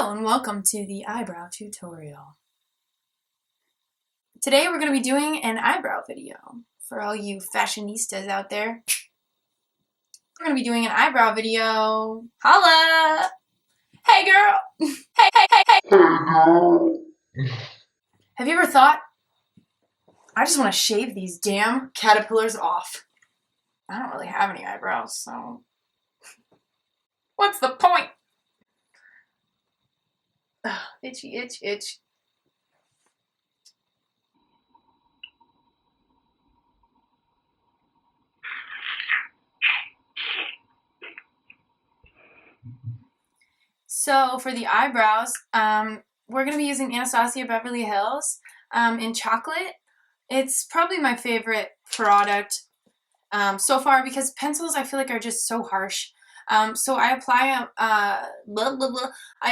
Hello and welcome to the eyebrow tutorial. Today we're going to be doing an eyebrow video. For all you fashionistas out there, we're going to be doing an eyebrow video. Holla! Hey girl! Hey girl! Have you ever thought, I just want to shave these damn caterpillars off? I don't really have any eyebrows, so what's the point? Ugh, itchy, itch, itch. So for the eyebrows, we're going to be using Anastasia Beverly Hills in chocolate. It's probably my favorite product so far because pencils I feel like are just so harsh. So I apply I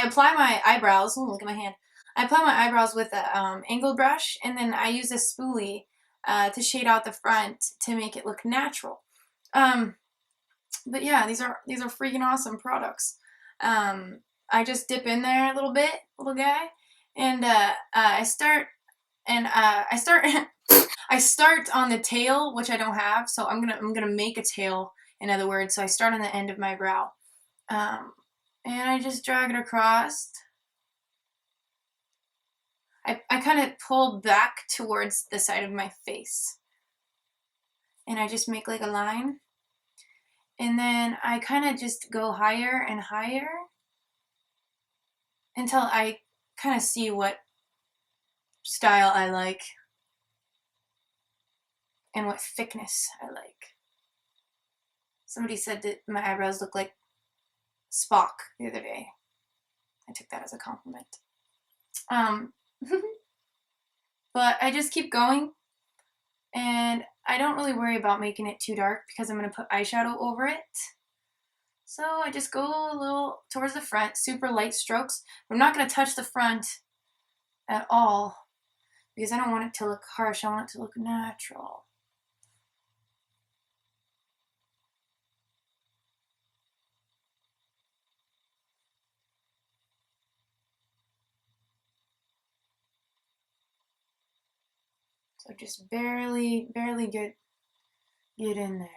apply my eyebrows. Oh, look at my hand. I apply my eyebrows with an angled brush, and then I use a spoolie to shade out the front to make it look natural. But yeah, these are freaking awesome products. I just dip in there a little bit, little guy, and I start I start on the tail, which I don't have, so I'm gonna make a tail, in other words. So I start on the end of my brow, and I just drag it across. I kind of pull back towards the side of my face, and I just make like a line, and then I kind of just go higher and higher until I kind of see what style I like and what thickness I like. Somebody said that my eyebrows look like Spock the other day. I took that as a compliment. But I just keep going, and I don't really worry about making it too dark because I'm going to put eyeshadow over it. So I just go a little towards the front, super light strokes. I'm not going to touch the front at all because I don't want it to look harsh. I want it to look natural. So just barely get in there.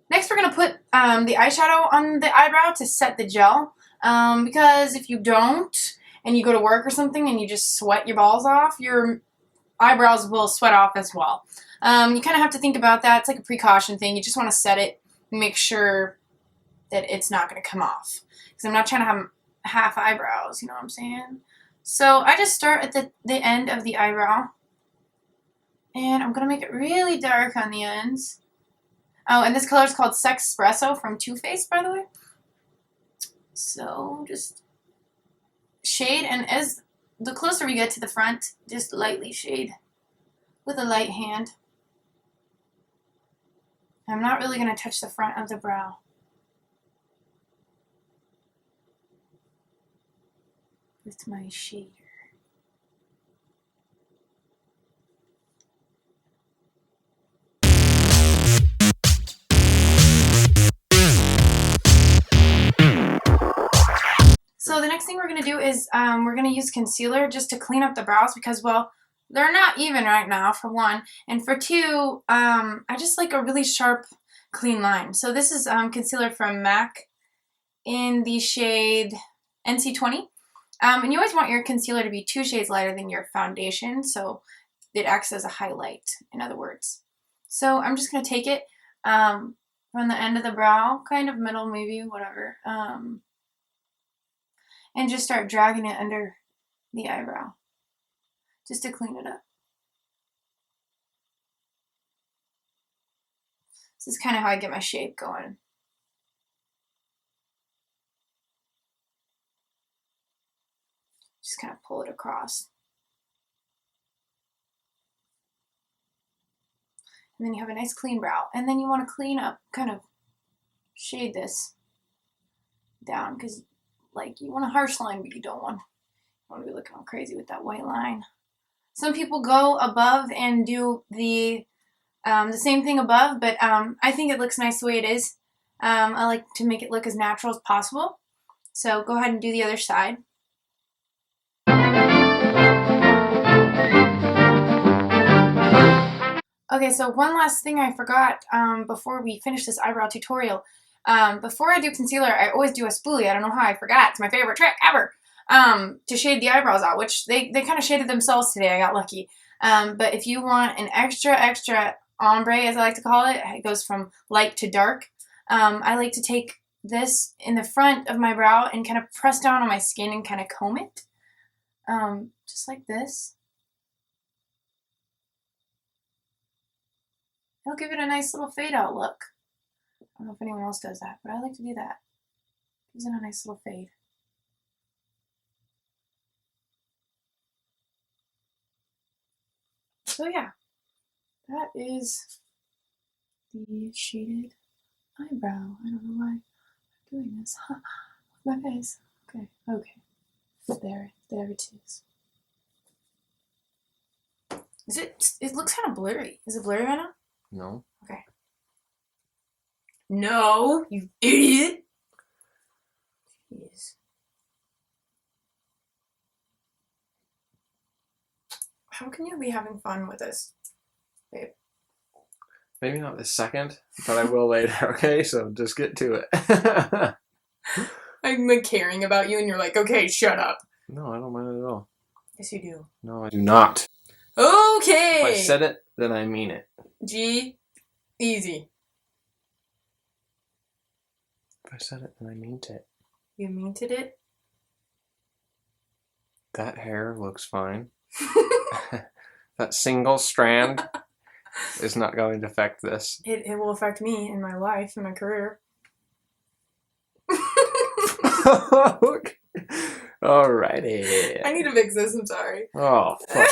Next, we're going to put the eyeshadow on the eyebrow to set the gel. Because if you don't, and you go to work or something and you just sweat your balls off, your eyebrows will sweat off as well. You kind of have to think about that. It's like a precaution thing. You just want to set it and make sure that it's not going to come off. Because I'm not trying to have half eyebrows, you know what I'm saying? So I just start at the end of the eyebrow. And I'm going to make it really dark on the ends. Oh, and this color is called Sexspesso from Too Faced, by the way. So just shade, and as the closer we get to the front, just lightly shade with a light hand. I'm not really going to touch the front of the brow. With my shader. So the next thing we're going to do is we're going to use concealer just to clean up the brows because, well, they're not even right now, for one. And for two, I just like a really sharp, clean line. So this is concealer from MAC in the shade NC20. And you always want your concealer to be 2 shades lighter than your foundation, so it acts as a highlight, in other words. So I'm just going to take it from the end of the brow, kind of middle maybe, whatever, and just start dragging it under the eyebrow, just to clean it up. This is kind of how I get my shape going. Just kind of pull it across. And then you have a nice clean brow. And then you want to clean up, kind of shade this down because, like, you want a harsh line, but you don't want to be looking all crazy with that white line. Some people go above and do the same thing above, but I think it looks nice the way it is. I like to make it look as natural as possible. So go ahead and do the other side. Okay, so one last thing I forgot before we finish this eyebrow tutorial. Before I do concealer, I always do a spoolie. I don't know how I forgot. It's my favorite trick ever. To shade the eyebrows out, which they kind of shaded themselves today. I got lucky. But if you want an extra ombre, as I like to call it, it goes from light to dark. I like to take this in the front of my brow and kind of press down on my skin and kind of comb it. Just like this. It'll give it a nice little fade out look. I don't know if anyone else does that, but I like to do that. Gives it a nice little fade. So yeah, that is the shaded eyebrow. I don't know why I'm doing this with my face. Okay. There it is. It looks kind of blurry. Is it blurry right now? No. Okay. No, you idiot. Jeez. How can you be having fun with this, babe? Maybe not this second, but I will later, okay? So just get to it. I'm like caring about you and you're like, okay, shut up. No, I don't mind it at all. Yes, you do. No, I do not. Okay. If I said it, then I mean it. G, easy. If I said it, then I meant it. You meant it? That hair looks fine. That single strand is not going to affect this. It will affect me in my life, in my career. Alrighty. I need to fix this, I'm sorry. Oh, fuck.